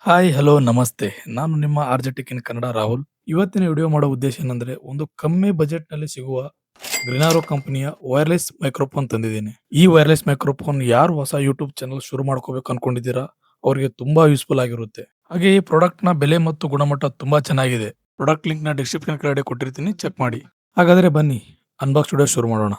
Hi, hello, ನಮಸ್ತೆ. ನಾನು ನಿಮ್ಮ ಆರ್ಜೆಟಿಕ್ ಇನ್ ಕನ್ನಡ ರಾಹುಲ್. ಇವತ್ತಿನ ವಿಡಿಯೋ ಮಾಡೋ ಉದ್ದೇಶ ಏನಂದ್ರೆ, ಒಂದು ಕಮ್ಮಿ ಬಜೆಟ್‌ನಲ್ಲಿ ಸಿಗುವ ಗ್ರೀನಾರೋ ಕಂಪನಿಯ ವೈರ್ಲೆಸ್ ಮೈಕ್ರೋಫೋನ್ ತಂದಿದ್ದೀನಿ. ಈ ವೈರ್ಲೆಸ್ ಮೈಕ್ರೋಫೋನ್ ಯಾರು ಹೊಸ ಯೂಟ್ಯೂಬ್ ಚಾನಲ್ ಶುರು ಮಾಡ್ಕೋಬೇಕು ಅನ್ಕೊಂಡಿದ್ದೀರಾ, ಅವ್ರಿಗೆ ತುಂಬಾ ಯೂಸ್‌ಫುಲ್ ಆಗಿರುತ್ತೆ. ಹಾಗೆ ಈ ಪ್ರಾಡಕ್ಟ್‌ನ ಬೆಲೆ ಮತ್ತು ಗುಣಮಟ್ಟ ತುಂಬಾ ಚೆನ್ನಾಗಿದೆ. ಪ್ರಾಡಕ್ಟ್ ಲಿಂಕ್‌ನ ಡಿಸ್ಕ್ರಿಪ್ಷನ್ ಕೆಳಗಡೆ ಕೊಟ್ಟಿರ್ತೀನಿ, ಚೆಕ್ ಮಾಡಿ. ಹಾಗಾದ್ರೆ ಬನ್ನಿ ಅನ್ಬಾಕ್ಸ್ ವಿಡಿಯೋ ಶುರು ಮಾಡೋಣ.